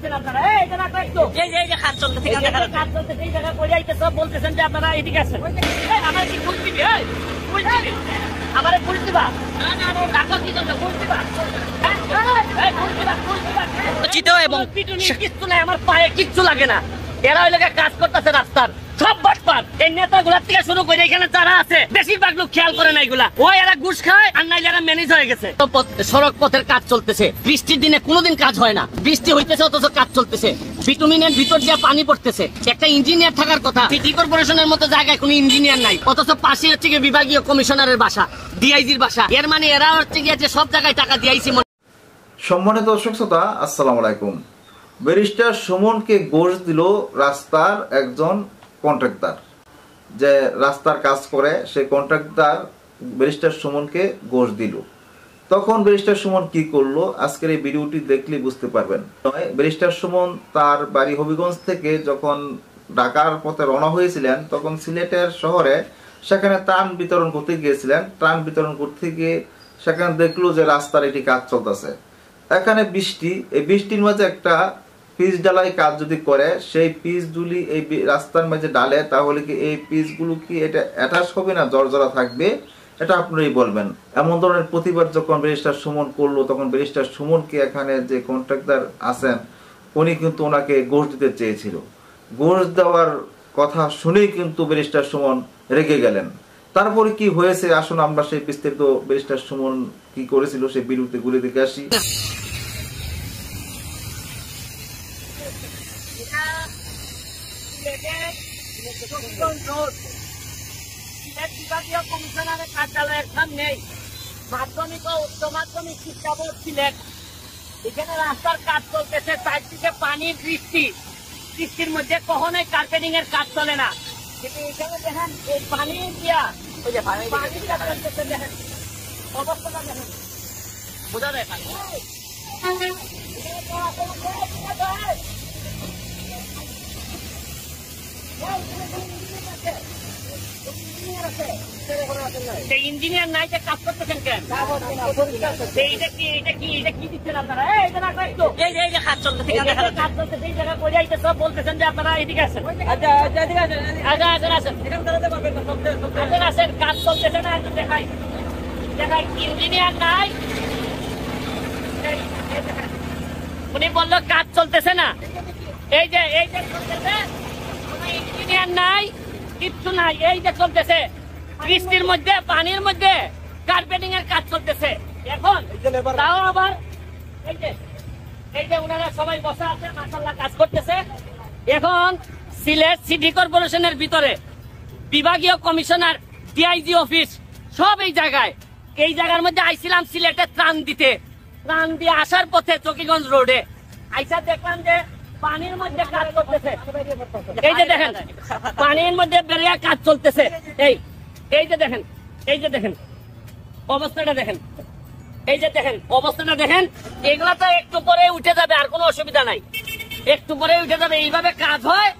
দিচ্ছেন আপনারা? এই যে কাজ চলতেছে, কাজ চলতেছে, এই জায়গায় পড়ে আইতে সব বলতেছেন যে আপনারা এদিকে আসেন। আমার কি ফুল দিবি? আমার ফুল দিবা? এবং কিচ্ছু নাই, আমার পায়ে কিচ্ছু লাগে না। এরা ওই লোকের কাজ করতেছে রাস্তার সব বাটপার। এই নেতাগুলার থেকে শুরু করে এখানে যারা আছে বেশিরভাগ লোক খেয়াল করে না এগুলা। ওই এরা ঘুষ খায় আর নাই যারা ম্যানেজ হয়ে গেছে। সড়ক পথের কাজ চলতেছে, বৃষ্টির দিনে কোনোদিন কাজ হয় না, বৃষ্টি হইতেছে অথচ কাজ চলতেছে। বিটুমিনের ভিতর দিয়ে পানি পড়তেছে। একটা ইঞ্জিনিয়ার থাকার কথা, সিটি কর্পোরেশনের মতো জায়গায় কোনো ইঞ্জিনিয়ার নাই, অথচ পাশে হচ্ছে গিয়ে বিভাগীয় কমিশনারের বাসা, ডিআইজির বাসা। এর মানে এরা হচ্ছে গিয়ে যে সব জায়গায় টাকা দিয়েছি। সম্মানিত দর্শক শ্রোতা, আসসালামু আলাইকুম। ব্যারিস্টার সুমনকে ঘুষ দিল রাস্তার একজন কন্ট্রাক্টর, যে রাস্তার কাজ করে সেই কন্ট্রাক্টর ব্যারিস্টার সুমনকে ঘুষ দিল। তখন ব্যারিস্টার সুমন কি করলো আজকের এই ভিডিওটি দেখলে বুঝতে পারবেন। ব্যারিস্টার সুমন তার বাড়ি হবিগঞ্জ থেকে যখন ঢাকার পথে রওনা হয়েছিলেন, তখন সিলেটের শহরে সেখানে ত্রাণ বিতরণ করতে গিয়েছিলেন। ত্রাণ বিতরণ করতে গিয়ে সেখানে দেখলো যে রাস্তার একটি কাজ চলতেছে। এখানে বৃষ্টি, এই বৃষ্টির মাঝে একটা পিচ ডালাই কাজ যদি করে, সেই পিচগুলি এই রাস্তার মাঝে ডালে, তাহলে কি এই পিচগুলো কি এটা অ্যাটাচ হবে না জর্জরা থাকবে? এটা আপনারাই বলবেন। এমন ধরনের প্রতিবাদ যখন ব্যারিস্টার সুমন করলো, তখন ব্যারিস্টার সুমনকে এখানে যে কন্ট্রাক্টর আছেন উনি কিন্তু ওনাকে ঘুষ দিতে চেয়েছিল। ঘুষ দেওয়ার কথা শুনেই কিন্তু ব্যারিস্টার সুমন রেগে গেলেন। তারপরে কি হয়েছে আসুন আমরা সেই বিস্তারিত ব্যারিস্টার সুমন কি করেছিল সেই ভিডিওতে ঘুরে দেখে আসি। কমিশনারের কার্যালয়ের সামনে মাধ্যমিক ও উচ্চ মাধ্যমিক শিক্ষা বোর্ড সিলেট, এখানে রাস্তার কাজ চলতেছে। চারদিকে পানি, বৃষ্টির মধ্যে কখনোই কার্পেটিং এর কাজ চলে না। কিন্তু এখানে দেখেন এই পানি দিয়া ওই যে পানি চলতেছে, দেখেন অবস্থাটা দেখেন, বোঝা যায় পানি। ইঞ্জিনিয়ার নাই যে কাজ করতেছেন কেন? দিচ্ছেন আপনারা? এই যে কাজ চলতেছে, কাজ চলতেছে, এই জায়গায় পড়ে আইতে সব বলতেছেন যে আপনারা এদিকে আসেন। আসেন, কাজ চলতেছে না, দেখাই দেখাই ইঞ্জিনিয়ার নাই। উনি বললো কাজ চলতেছে না, এই যে চলতেছে, ইঞ্জিনিয়ার নাই, কিচ্ছু নাই, এই যে চলতেছে বৃষ্টির মধ্যে, পানির মধ্যে কার্পেটিং এর কাজ চলতেছে। এখন তাও আবার এই যে ওনারা সবাই বসা আছে, মাশাআল্লাহ কাজ করতেছে। এখন সিলেট সিটি কর্পোরেশনের ভিতরে বিভাগীয় কমিশনার, ডিআইজি অফিস সব এই জায়গার মধ্যে আইছিলাম সিলেটে ত্রাণ দিতে। ত্রাণ দিয়ে আসার পথে চকিগঞ্জ রোডে আইসা দেখলাম যে পানির মধ্যে কাজ করতেছে। এই যে দেখেন পানির মধ্যে বেরিয়ে কাজ চলতেছে। এই যে দেখেন অবস্থাটা দেখেন, এই যে দেখেন অবস্থাটা দেখেন। এগুলা তো একটু পরে উঠে যাবে, আর কোনো অসুবিধা নাই, একটু পরে উঠে যাবে। এইভাবে কাজ হয়,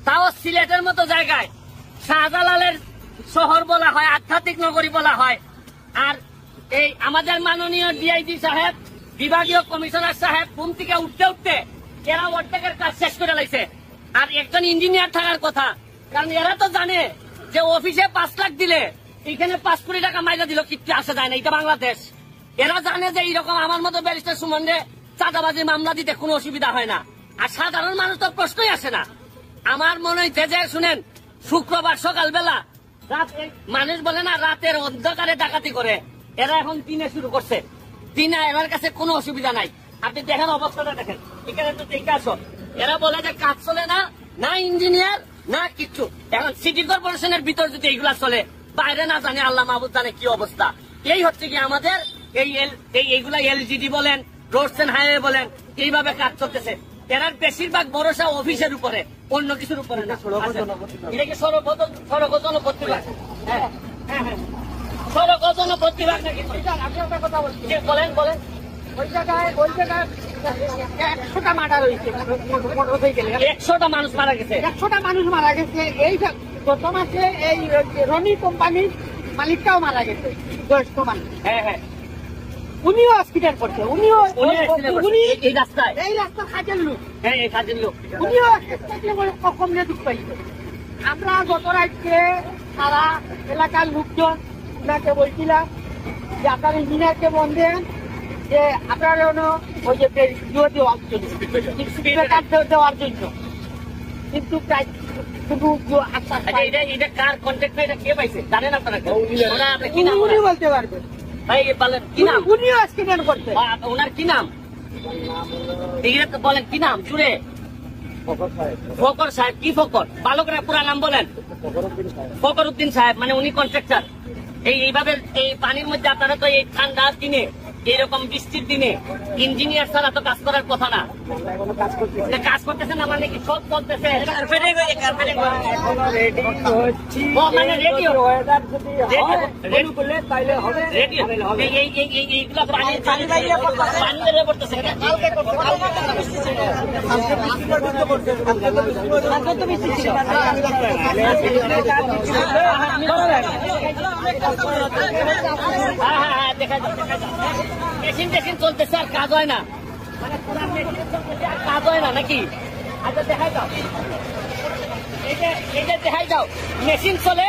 তাও সিলেটের মতো জায়গায়। শাহজালালের শহর বলা হয়, আধ্যাত্মিক নগরী বলা হয়। আর এই আমাদের মাননীয় ডিআইজি সাহেব, বিভাগীয় কমিশনার সাহেব ঘুম থেকে উঠতে এরা অর্ধেকের কাজ শেষ করে লাইছে। আর একজন ইঞ্জিনিয়ার থাকার কথা, কারণ এরা তো জানে যে অফিসে 5 লাখ দিলে এখানে 5 কোটি টাকা মাইনা দিল কিচ্ছু আসা যায় না, এটা বাংলাদেশ। এরা জানে যে এইরকম আমার মতো ব্যারিস্টার সুমনে চাঁদাবাজি মামলা দিতে কোনো অসুবিধা হয় না। আর সাধারণ মানুষ তো প্রশ্নই আসে না। আমার মনে হইতে যে শুনেন, শুক্রবার সকালবেলা মানুষ বলে না রাতের অন্ধকারে ডাকাতি করে, এরা এখন দিনে শুরু করছে। দিনে এবার কাছে কোনো অসুবিধা নাই। আপনি দেখেন অবস্থাটা দেখেন, এখানে তো দেখে আসো। এরা বলে যে কাজ চলে না, না ইঞ্জিনিয়ার না কিচ্ছু। এখন সিটি কর্পোরেশনের ভিতর যদি এইগুলা চলে, বাইরে না জানে আল্লাহ মাহবুব জানে কি অবস্থা। এই হচ্ছে কি আমাদের এইগুলা এলজিডি বলেন, রোডস এন্ড হাইওয়ে বলেন, এইভাবে কাজ চলতেছে। এরা বেশিরভাগ ভরসা অফিসের উপরে, অন্য কিছুর উপরে না। এটা কি সড়ক জনপদ বিভাগ? হ্যাঁ, সড়ক জনপদ বিভাগ নাকি? আপনি একটা কথা বলছি, বলেন। ওই জায়গায় 100টা মার্ডার হয়েছে, 100টা মানুষ মারা গেছে, 100টা মানুষ মারা গেছে। এই গত মাসে এই রনি কোম্পানির মালিকটাও মারা গেছে, বয়স্ক মানুষ। হ্যাঁ, উনিও অ্যাক্সিডেন্ট করছে, উনিও এই রাস্তায় এই রাস্তার কাজের লোক, হ্যাঁ এই কাজের লোক উনিও কখন দুঃখ পাইছে। আমরা গত রাত্রে সারা এলাকার লোকজন ওনাকে বলছিলাম যে আপনার ইঞ্জিনিয়ারকে বল দেন, যে আপনার ওই যে দেওয়ার জন্য, দেওয়ার জন্য, কিন্তু শুধু আচ্ছা, এটা কার কন্ট্যাক্ট, এটা কে পাইছে জানেন আপনারা? উনি বলতে পারবেন। ভাই বলেন কি নাম? উনিও অ্যাক্সিডেন্ট করছে। ওনার কি নাম? এইটা তো বলেন কি নাম? জুড়ে ফকর সাহেব। কি ফকর? ভালো করে পুরা নাম বলেন। ফকর উদ্দিন সাহেব, মানে উনি কন্ট্রাক্টর। এইভাবে এই পানির মধ্যে আপনারা তো এই ঠান্ডার দিনে, এইরকম বৃষ্টির দিনে ইঞ্জিনিয়ার ছাড়া তো কাজ করার কথা না। কাজ করতেছে না মানে কি সব চলতেছে? দেখা মেশিন টেশিন চলতেছে আর কাজ হয় না, মানে পুরা মেশিন চলতেছে আর কাজ হয় না নাকি? আচ্ছা দেখাই দাও, এইটা দেখাই দাও। মেশিন চলে,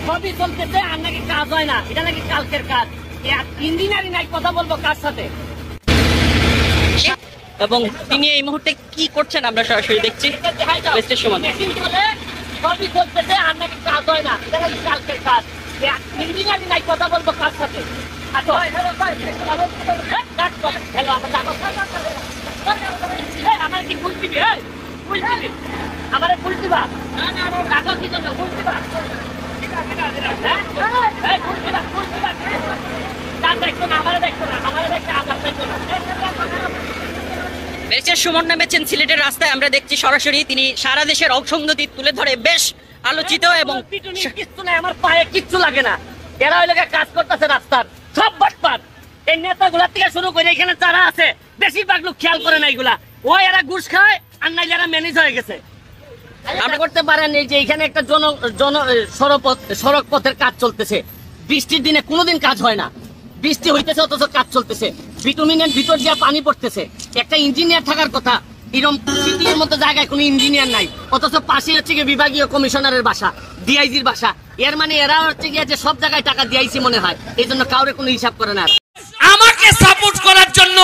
সবই চলতেছে আর নাকি কাজ হয় না। এটা নাকি কালকের কাজ। ইঞ্জিনিয়ারিং নাই, কথা বলবো কার সাথে? এবং তিনি এই মুহূর্তে কি করছেন আমরা সরাসরি দেখছি। মেশিন চলে, সবই চলতেছে আর নাকি কাজ হয় না। এটা নাকি কালকের কাজ। ইঞ্জিনিয়ারিং নাই, কথা বলবো কার সাথে? আমার কি ফুল দিবি? ফুল দিবি? আমার ফুল দিবা? কাগজ কি জন্য ফুল দিবা? দেখতো না, আমার দেখতো না, আমার দেখতে আঘাত দেখতো না। ব্যারিস্টার সুমন নামেছেন সিলেটের রাস্তায়, আমরা দেখছি সরাসরি তিনি সারা দেশের অসঙ্গতি তুলে ধরে বেশ আলোচিত। এবং কিচ্ছু নাই, আমার পায়ে কিচ্ছু লাগে না। এরা ওই লোকের কাজ করতেছে রাস্তার, সব বাটপাট। এই নেতাগুলা থেকে শুরু করে এখানে যারা আছে বেশিরভাগ লোক খেয়াল করে না এগুলা। ওই এরা ঘুষ খায় আর নাইলে এরা ম্যানেজ হয়ে গেছে। আপনি করতে পারেন এই যে এখানে একটা সড়ক পথের কাজ চলতেছে, বৃষ্টির দিনে কোনোদিন কাজ হয় না। বৃষ্টি হইতেছে অথচ কাজ চলতেছে, বিটুমিনের ভিতর দিয়ে পানি পড়তেছে। একটা ইঞ্জিনিয়ার থাকার কথা, এরকম সিটির মতো জায়গায় কোনো ইঞ্জিনিয়ার নাই, অথচ পাশে হচ্ছে গিয়ে বিভাগীয় কমিশনারের বাসা, ডিআইজির বাসা। এর মানে এরা হচ্ছে গিয়ে যে সব জায়গায় টাকা দিয়েছি মনে হয়, এই জন্য কাউরে কোনো হিসাব করে না। আমাকে সাপোর্ট করার জন্য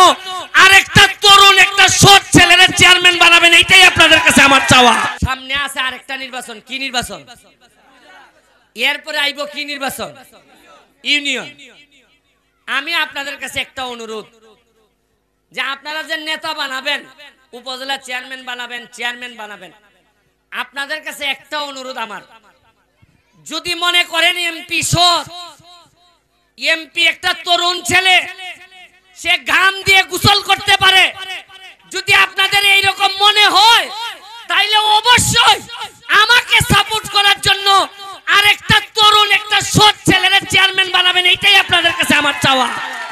আরেকটা তরুণ একটা সৎ ছেলেরা চেয়ারম্যান বানাবেন, এইটাই আপনাদের কাছে আমার চাওয়া। সামনে আছে আরেকটা নির্বাচন। কি নির্বাচন? এরপরে আইব কি নির্বাচন? ইউনিয়ন। আমি আপনাদের কাছে একটা অনুরোধ, যে আপনারা যে নেতা বানাবেন, উপজেলা চেয়ারম্যান বানাবেন, চেয়ারম্যান বানাবেন, আপনাদের কাছে একটা অনুরোধ আমার, যদি মনে করেন এমপি সৎ, এমপি একটা তরুণ ছেলে, সে ঘাম দিয়ে গোসল করতে পারে, যদি আপনাদের এইরকম মনে হয় তাইলে অবশ্যই আমাকে সাপোর্ট করার জন্য আরেকটা তরুণ একটা সৎ ছেলের চেয়ারম্যান বানাবেন, এইটাই আপনাদের কাছে আমার চাওয়া।